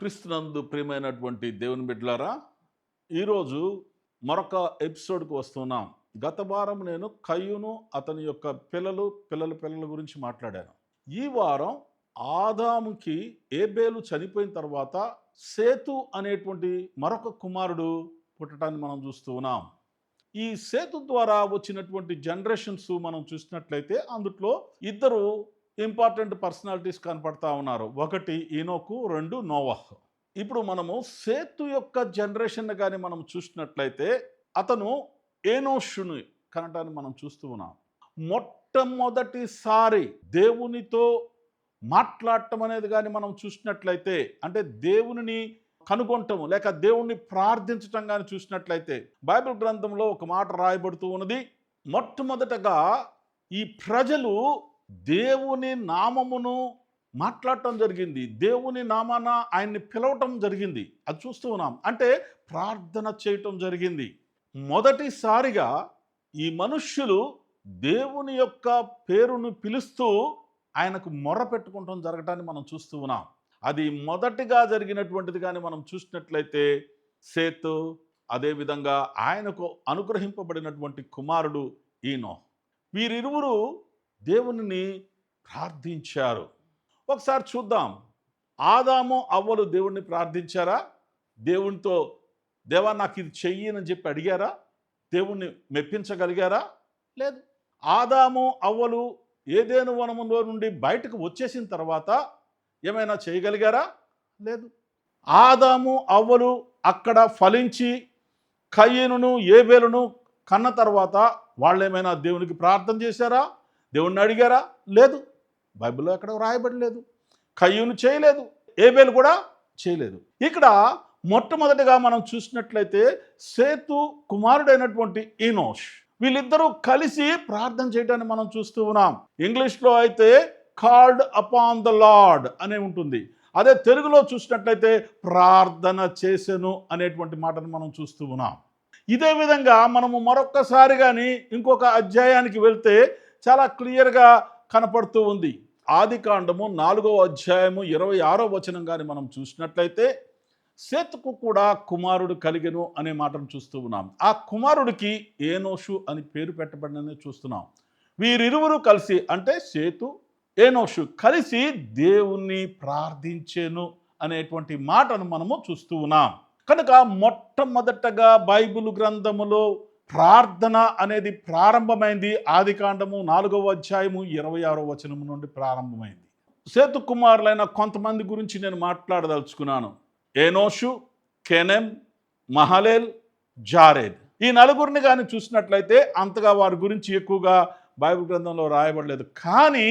క్రీస్తునందు ప్రియమైనటువంటి దేవుని బిడ్డలారా, ఈరోజు మరొక ఎపిసోడ్కి వస్తున్నాం. గత వారం నేను కయ్యూను అతని యొక్క పిల్లల గురించి మాట్లాడాను. ఈ వారం ఆదాముకి ఏబేలు చనిపోయిన తర్వాత సేతు అనేటువంటి మరొక కుమారుడు పుట్టడాన్ని మనం చూస్తూ ఉన్నాం. ఈ సేతు ద్వారా వచ్చినటువంటి జనరేషన్స్ మనం చూసినట్లయితే అందుట్లో ఇద్దరు ఇంపార్టెంట్ పర్సనాలిటీస్ కనపడతా ఉన్నారు. ఒకటి ఈనోకు, రెండు నోవహ్. ఇప్పుడు మనము సేతు యొక్క జనరేషన్ కానీ మనం చూసినట్లయితే అతను ఏనోషుని కనటాన్ని మనం చూస్తూ ఉన్నాం. మొట్టమొదటిసారి దేవునితో మాట్లాడటం అనేది కానీ మనం చూసినట్లయితే, అంటే దేవునిని కనుగొనటము లేక దేవుణ్ణి ప్రార్థించటం కానీ చూసినట్లయితే బైబిల్ గ్రంథంలో ఒక మాట రాయబడుతూ ఉన్నది. మొట్టమొదటగా ఈ ప్రజలు దేవుని నామమును మాట్లాడటం జరిగింది, దేవుని నామాన ఆయన్ని పిలవటం జరిగింది. అది చూస్తూ ఉన్నాం. అంటే ప్రార్థన చేయటం జరిగింది. మొదటిసారిగా ఈ మనుష్యులు దేవుని యొక్క పేరును పిలుస్తూ ఆయనకు మొర్ర పెట్టుకుంటం జరగటాన్ని మనం చూస్తూ ఉన్నాం. అది మొదటిగా జరిగినటువంటిది కానీ మనం చూసినట్లయితే సేతు, అదేవిధంగా ఆయనకు అనుగ్రహింపబడినటువంటి కుమారుడు ఈనో, వీరిరువురు దేవునిని ప్రార్థించారు. ఒకసారి చూద్దాం. ఆదాము అవ్వలు దేవుణ్ణి ప్రార్థించారా? దేవునితో దేవా నాకు ఇది చెయ్యని చెప్పి అడిగారా? దేవుణ్ణి మెప్పించగలిగారా? లేదు. ఆదాము అవ్వలు ఏదెను వనములో నుండి బయటకు వచ్చేసిన తర్వాత ఏమైనా చేయగలిగారా? లేదు. ఆదాము అవ్వలు అక్కడ ఫలించి కయీనును ఏబేలును కన్న తర్వాత వాళ్ళు ఏమైనా దేవునికి ప్రార్థన చేశారా? దేవుణ్ణి అడిగారా? లేదు. బైబిల్లో ఎక్కడ రాయబడలేదు. కయ్యూను చేయలేదు, ఏబేలు కూడా చేయలేదు. ఇక్కడ మొట్టమొదటిగా మనం చూసినట్లయితే సేతు కుమారుడైనటువంటి ఈనోష్, వీళ్ళిద్దరూ కలిసి ప్రార్థన చేయడాన్ని మనం చూస్తూ ఉన్నాం. ఇంగ్లీష్లో అయితే కాల్డ్ అపాన్ ద లార్డ్ అనే ఉంటుంది. అదే తెలుగులో చూసినట్లయితే ప్రార్థన చేసెను అనేటువంటి మాటను మనం చూస్తూ ఉన్నాం. ఇదే విధంగా మనము మరొక్కసారి కానీ ఇంకొక అధ్యాయానికి వెళ్తే చాలా క్లియర్గా కనపడుతూ ఉంది. ఆదికాండము 4వ అధ్యాయము 26వ వచనం కానీ మనం చూసినట్లయితే సేతుకు కూడా కుమారుడు కలిగెను అనే మాటను చూస్తూ ఉన్నాం. ఆ కుమారుడికి ఏనోషు అని పేరు పెట్టబడినని చూస్తున్నాం. వీరిరువురు కలిసి, అంటే సేతు ఏనోషు కలిసి దేవుణ్ణి ప్రార్థించెను అనేటువంటి మాటను మనము చూస్తూ ఉన్నాం. కనుక మొట్టమొదటగా బైబిల్ గ్రంథములో ప్రార్థన అనేది ప్రారంభమైంది. ఆదికాండము 4వ అధ్యాయము 26వ వచనము నుండి ప్రారంభమైంది. సేతు కుమారులైన కొంతమంది గురించి నేను మాట్లాడదలుచుకున్నాను. ఏనోషు, కెనెమ్, మహలేల్, జారేద్. ఈ నలుగురిని కానీ చూసినట్లయితే అంతగా వారి గురించి ఎక్కువగా బైబిల్ గ్రంథంలో రాయబడలేదు. కానీ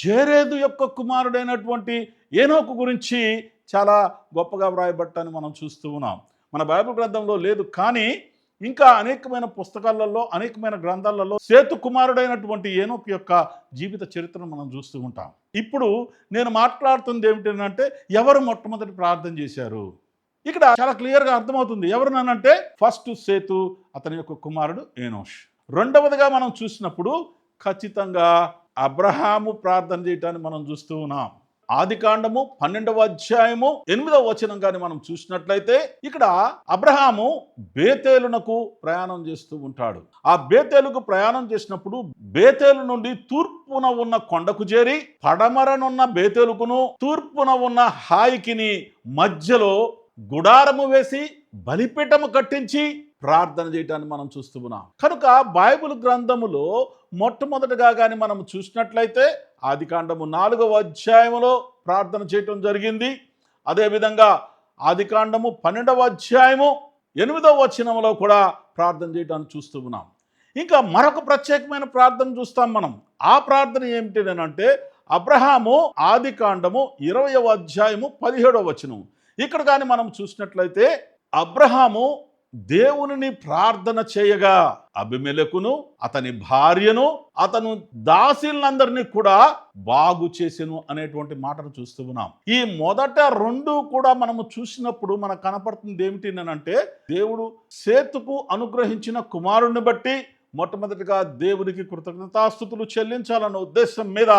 జేరేదు యొక్క కుమారుడైనటువంటి ఏనోకు గురించి చాలా గొప్పగా వ్రాయబట్టాన్ని మనం చూస్తూ ఉన్నాం. మన బైబిల్ గ్రంథంలో లేదు, కానీ ఇంకా అనేకమైన పుస్తకాలలో, అనేకమైన గ్రంథాలలో సేతు కుమారుడైనటువంటి ఏనోకు యొక్క జీవిత చరిత్రను మనం చూస్తూ ఉంటాం. ఇప్పుడు నేను మాట్లాడుతుంది ఏమిటంటే, ఎవరు మొట్టమొదటి ప్రార్థన చేశారు? ఇక్కడ చాలా క్లియర్గా అర్థమవుతుంది. ఎవరునంటే ఫస్ట్ సేతు, అతని యొక్క కుమారుడు ఏనోష్. రెండవదిగా మనం చూసినప్పుడు ఖచ్చితంగా అబ్రహాము ప్రార్థన చేయటాన్ని మనం చూస్తూ ఉన్నాం. ఆదికాండము 12వ అధ్యాయము 8వ వచనం కానీ మనం చూసినట్లయితే ఇక్కడ అబ్రహాము బేతేలునకు ప్రయాణం చేస్తూ ఉంటాడు. ఆ బేతేలుకు ప్రయాణం చేసినప్పుడు బేతేలు నుండి తూర్పున ఉన్న కొండకు చేరి పడమరనున్న బేతేలుకును తూర్పున ఉన్న హాయికిని మధ్యలో గుడారము వేసి బలిపీఠము కట్టించి ప్రార్థన చేయటాన్ని మనం చూస్తూ ఉన్నాం. కనుక బైబిల్ గ్రంథములో మొట్టమొదటిగా కానీ మనం చూసినట్లయితే ఆదికాండము 4వ అధ్యాయములో ప్రార్థన చేయటం జరిగింది. అదేవిధంగా ఆదికాండము 12వ అధ్యాయము 8వ వచనంలో కూడా ప్రార్థన చేయటాన్ని చూస్తూ ఉన్నాం. ఇంకా మరొక ప్రత్యేకమైన ప్రార్థన చూస్తాం మనం. ఆ ప్రార్థన ఏమిటి అంటే అబ్రహాము ఆదికాండము 20వ అధ్యాయము 17వ వచనం. ఇక్కడ కానీ మనం చూసినట్లయితే అబ్రహాము దేవునిని ప్రార్థన చేయగా అబిమెలెకును అతని భార్యను అతను దాసీలందరినీ కూడా బాగు చేసెను అనేటువంటి మాటను చూస్తూ ఉన్నాం. ఈ మొదట రెండు కూడా మనము చూసినప్పుడు మనకు కనపడుతుంది ఏమిటి అంటే, దేవుడు సేతుకు అనుగ్రహించిన కుమారుణ్ణి బట్టి మొట్టమొదటిగా దేవునికి కృతజ్ఞతాస్తుతులు చెల్లించాలన్న ఉద్దేశం మీద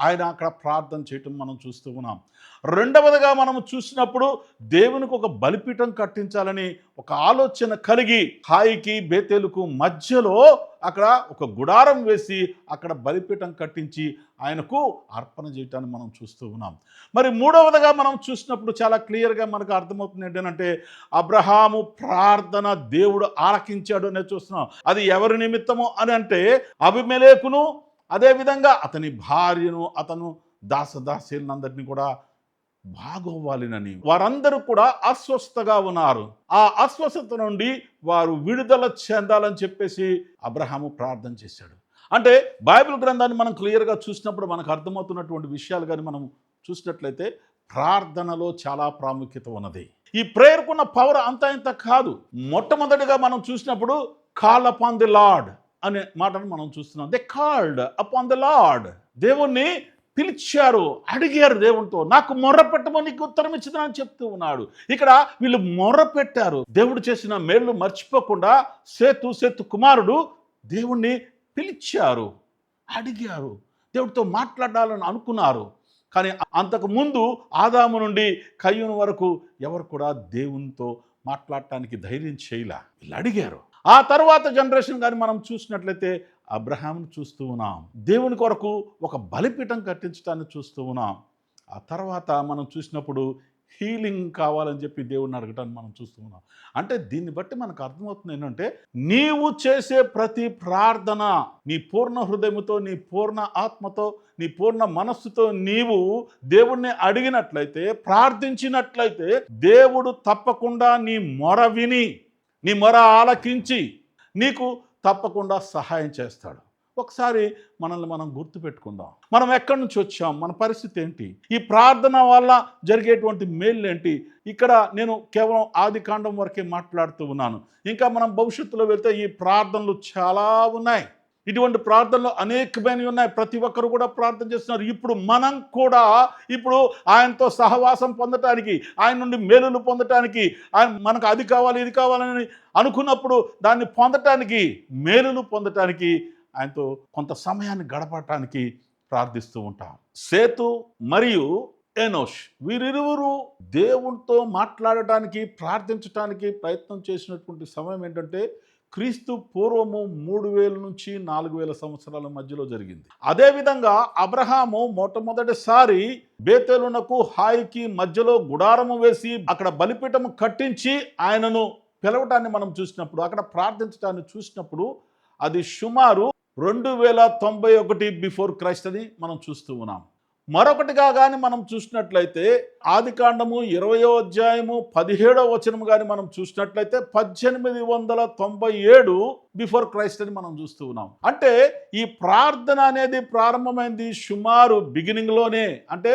ఆయన అక్కడ ప్రార్థన చేయటం మనం చూస్తూ ఉన్నాం. రెండవదిగా మనం చూసినప్పుడు దేవునికి ఒక బలిపీఠం కట్టించాలని ఒక ఆలోచన కలిగి హాయికి బేతేలుకు మధ్యలో అక్కడ ఒక గుడారం వేసి అక్కడ బలిపీఠం కట్టించి ఆయనకు అర్పణ చేయటాన్ని మనం చూస్తూ ఉన్నాం. మరి మూడవదిగా మనం చూసినప్పుడు చాలా క్లియర్గా మనకు అర్థమవుతుంది ఏంటంటే అబ్రహాము ప్రార్థన దేవుడు ఆలకించాడు అనేది చూస్తున్నాం. అది ఎవరి నిమిత్తము అని అంటే అబీమెలెకును అదేవిధంగా అతని భార్యను అతను దాసదాసీలందరినీ కూడా బాగోవాలినని వారందరూ కూడా అస్వస్థగా ఉన్నారు. ఆ అస్వస్థత నుండి వారు విడుదల చెందాలని చెప్పేసి అబ్రహాము ప్రార్థన చేశాడు. అంటే బైబిల్ గ్రంథాన్ని మనం క్లియర్గా చూసినప్పుడు మనకు అర్థమవుతున్నటువంటి విషయాలు కానీ మనం చూసినట్లయితే ప్రార్థనలో చాలా ప్రాముఖ్యత ఉన్నది. ఈ ప్రేయర్కున్న పవర్ అంతా ఇంత కాదు. మొట్టమొదటిగా మనం చూసినప్పుడు కాల్ అపాన్ ది లార్డ్ అనే మాటను మనం చూస్తున్నాం. They called upon the lord. దేవుణ్ణి పిలిచారు, అడిగారు దేవునితో, నాకు మొర్ర పెట్టమని నీకు ఉత్తరం ఇచ్చిందని చెప్తూ ఉన్నాడు. ఇక్కడ వీళ్ళు మొర్ర పెట్టారు. దేవుడు చేసిన మేళ్ళు మర్చిపోకుండా సేతు కుమారుడు దేవుణ్ణి పిలిచారు, అడిగారు, దేవుడితో మాట్లాడాలని అనుకున్నారు. కానీ అంతకు ముందు ఆదాము నుండి కయ్యూను వరకు ఎవరు కూడా దేవునితో మాట్లాడటానికి ధైర్యం చేయలే. వీళ్ళు అడిగారు. ఆ తర్వాత జనరేషన్ కానీ మనం చూసినట్లయితే అబ్రహామును చూస్తూ ఉన్నాం. దేవుని కొరకు ఒక బలిపీఠం కట్టించడాన్ని చూస్తూ ఉన్నాం. ఆ తర్వాత మనం చూసినప్పుడు హీలింగ్ కావాలని చెప్పి దేవుడిని అడగటాన్ని మనం చూస్తూ ఉన్నాం. అంటే దీన్ని బట్టి మనకు అర్థమవుతుంది ఏంటంటే నీవు చేసే ప్రతి ప్రార్థన నీ పూర్ణ హృదయముతో, నీ పూర్ణ ఆత్మతో, నీ పూర్ణ మనస్సుతో నీవు దేవుణ్ణి అడిగినట్లయితే, ప్రార్థించినట్లయితే దేవుడు తప్పకుండా నీ మొర విని, నీ మొర ఆలకించి నీకు తప్పకుండా సహాయం చేస్తాడు. ఒకసారి మనల్ని మనం గుర్తుపెట్టుకుందాం. మనం ఎక్కడి నుంచి వచ్చాం, మన పరిస్థితి ఏంటి, ఈ ప్రార్థన వల్ల జరిగేటువంటి మేలు ఏంటి. ఇక్కడ నేను కేవలం ఆది కాండం వరకే మాట్లాడుతూ ఉన్నాను. ఇంకా మనం భవిష్యత్తులో వెళ్తే ఈ ప్రార్థనలు చాలా ఉన్నాయి. ఇటువంటి ప్రార్థనలు అనేకమైనవి ఉన్నాయి. ప్రతి ఒక్కరు కూడా ప్రార్థన చేస్తున్నారు. ఇప్పుడు మనం కూడా ఇప్పుడు ఆయనతో సహవాసం పొందటానికి, ఆయన నుండి మేలులు పొందటానికి, ఆయన మనకు అది కావాలి ఇది కావాలని అనుకున్నప్పుడు దాన్ని పొందటానికి, మేలులు పొందటానికి, ఆయనతో కొంత సమయాన్ని గడపటానికి ప్రార్థిస్తూ ఉంటాం. సేతు మరియు ఎనోష్ వీరిరువురు దేవునితో మాట్లాడటానికి, ప్రార్థించటానికి ప్రయత్నం చేసినటువంటి సమయం ఏంటంటే క్రీస్తు పూర్వము 3000 నుంచి 4000 సంవత్సరాల మధ్యలో జరిగింది. అదేవిధంగా అబ్రహాము మొట్టమొదటిసారి బేతేలునకు హాయికి మధ్యలో గుడారము వేసి అక్కడ బలిపీఠము కట్టించి ఆయనను పిలవటాన్ని మనం చూసినప్పుడు, అక్కడ ప్రార్థించడాన్ని చూసినప్పుడు అది సుమారు 2091 బిఫోర్ క్రైస్ట్ అని మనం చూస్తూ ఉన్నాం. మరొకటిగా కానీ మనం చూసినట్లయితే ఆది కాండము 20వ అధ్యాయము 17వ వచనము కానీ మనం చూసినట్లయితే 1897 బిఫోర్ క్రైస్ట్ అని మనం చూస్తూ ఉన్నాం. అంటే ఈ ప్రార్థన అనేది ప్రారంభమైంది సుమారు బిగినింగ్లోనే, అంటే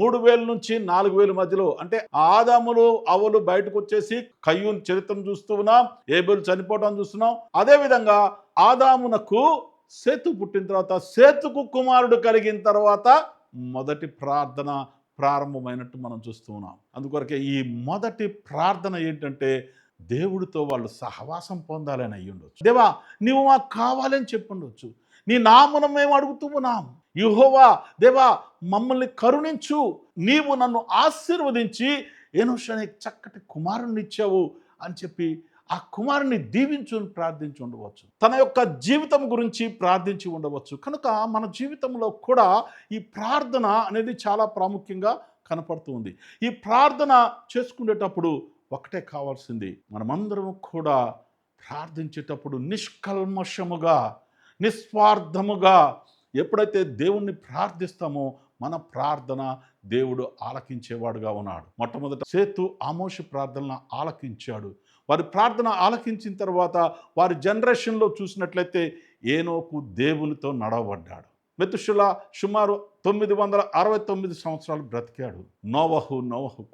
3000 నుంచి 4000 మధ్యలో. అంటే ఆదాములు అవ్వలు బయటకు వచ్చేసి కయ్యూను చరిత్రను చూస్తూ ఉన్నాం, ఏబేలు చనిపోవడం చూస్తున్నాం. అదేవిధంగా ఆదామునకు సేతు పుట్టిన తర్వాత, సేతుకు కుమారుడు కలిగిన తర్వాత మొదటి ప్రార్థన ప్రారంభమైనట్టు మనం చూస్తూ ఉన్నాం. అందుకొరకే ఈ మొదటి ప్రార్థన ఏంటంటే దేవుడితో వాళ్ళు సహవాసం పొందాలని అయ్యి ఉండొచ్చు. దేవా నీవు మాకు కావాలని చెప్పుండొచ్చు. నీ నామమున మేము అడుగుతూ ఉన్నాం. యెహోవా దేవా మమ్మల్ని కరుణించు, నీవు నన్ను ఆశీర్వదించి ఎనోషు అనే చక్కటి కుమారుణ్ణి ఇచ్చావు అని చెప్పి ఆ కుమారుని దీవించుని ప్రార్థించి ఉండవచ్చు. తన యొక్క జీవితం గురించి ప్రార్థించి ఉండవచ్చు. కనుక మన జీవితంలో కూడా ఈ ప్రార్థన అనేది చాలా ప్రాముఖ్యంగా కనపడుతుంది. ఈ ప్రార్థన చేసుకునేటప్పుడు ఒకటే కావాల్సింది, మనమందరం కూడా ప్రార్థించేటప్పుడు నిష్కల్మషముగా, నిస్వార్థముగా ఎప్పుడైతే దేవుణ్ణి ప్రార్థిస్తామో మన ప్రార్థన దేవుడు ఆలకించేవాడుగా ఉన్నాడు. మొట్టమొదట సేతు ఆమోషు ప్రార్థనను ఆలకించాడు. వారి ప్రార్థన ఆలకించిన తర్వాత వారి జనరేషన్లో చూసినట్లయితే ఏనోకు దేవునితో నడవబడ్డాడు. మెతుషుల సుమారు 969 సంవత్సరాలు బ్రతికాడు. నోవహు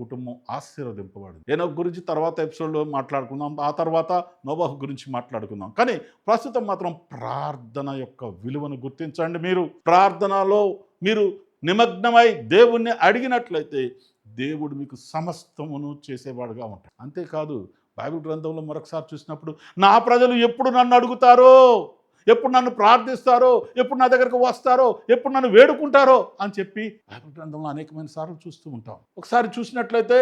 కుటుంబం ఆశీర్వదింపబడింది. ఏనోకు గురించి తర్వాత ఎపిసోడ్లో మాట్లాడుకుందాం, ఆ తర్వాత నోవహు గురించి మాట్లాడుకుందాం. కానీ ప్రస్తుతం మాత్రం ప్రార్థన యొక్క విలువను గుర్తించండి. మీరు ప్రార్థనలో మీరు నిమగ్నమై దేవుణ్ణి అడిగినట్లయితే దేవుడు మీకు సమస్తమును చేసేవాడుగా ఉంటాడు. అంతేకాదు బైబిల్ గ్రంథంలో మరొకసారి చూసినప్పుడు నా ప్రజలు ఎప్పుడు నన్ను అడుగుతారో, ఎప్పుడు నన్ను ప్రార్థిస్తారో, ఎప్పుడు నా దగ్గరకు వస్తారో, ఎప్పుడు నన్ను వేడుకుంటారో అని చెప్పి బైబిల్ గ్రంథంలో అనేకమైన సార్లు చూస్తూ ఉంటాం. ఒకసారి చూసినట్లయితే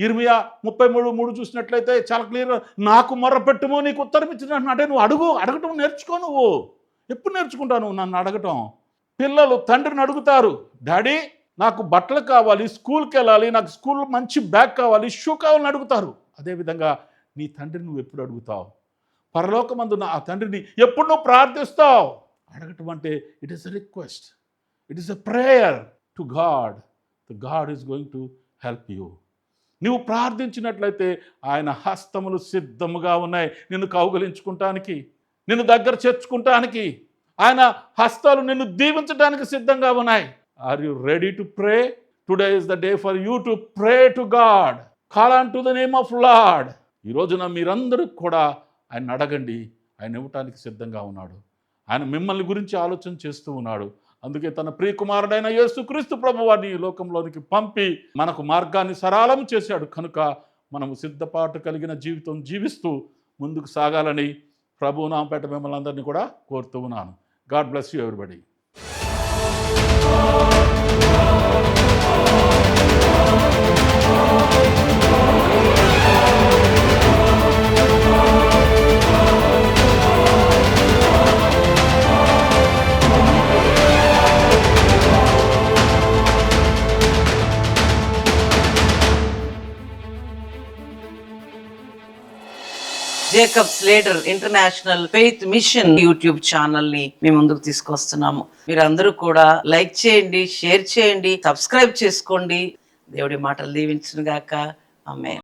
ఇర్మియా 33:3 చూసినట్లయితే చాలా క్లియర్గా, నాకు మొర్రపెట్టుము నీకు ఉత్తరం ఇచ్చినట్టు. అంటే నువ్వు అడగటం నేర్చుకో. నువ్వు ఎప్పుడు నేర్చుకుంటావు నువ్వు నన్ను అడగటం? పిల్లలు తండ్రిని అడుగుతారు, డాడీ నాకు బట్టలు కావాలి, స్కూల్కి వెళ్ళాలి, నాకు స్కూల్ మంచి బ్యాగ్ కావాలి, షూ కావాలని అడుగుతారు. అదేవిధంగా నీ తండ్రిని నువ్వు ఎప్పుడు అడుగుతావు? పరలోకమందున్న ఆ తండ్రిని ఎప్పుడు నువ్వు ప్రార్థిస్తావు? అడగటం అంటే it is a request, it is a prayer to God. The God is going to help you. నువ్వు ప్రార్థించినట్లయితే ఆయన హస్తములు సిద్ధముగా ఉన్నాయి నిన్ను కౌగలించుకుంటానికి, నిన్ను దగ్గర చేర్చుకుంటానికి. ఆయన హస్తాలు నిన్ను దీవించడానికి సిద్ధంగా ఉన్నాయి. Are you ready to pray? Today is the day for you to pray to God. Call on to the name of Lord. ఈ రోజున మీరందరూ కూడా ఆయన అడగండి, ఆయన ఇవ్వటానికి సిద్ధంగా ఉన్నాడు. ఆయన మిమ్మల్ని గురించి ఆలోచన చేస్తూ ఉన్నాడు. అందుకే తన ప్రియకుమారుడైన యేసుక్రీస్తు ప్రభువారిని ఈ లోకంలోనికి పంపి మనకు మార్గాన్ని సరళం చేశాడు. కనుక మనము సిద్ధపాటు కలిగిన జీవితం జీవిస్తూ ముందుకు సాగాలని ప్రభువు నామపేట మిమ్మల్ని అందరినీ కూడా కోరుతూ ఉన్నాను. God bless you everybody. Jacob Slater international faith mission YouTube channel ని మీ ముందుకు తీసుకొస్తున్నాము. మీరందరూ కూడా లైక్ చేయండి, షేర్ చేయండి, సబ్స్క్రైబ్ చేసుకోండి. దేవుడి మాటలు దీవించును గాక. ఆమేన్.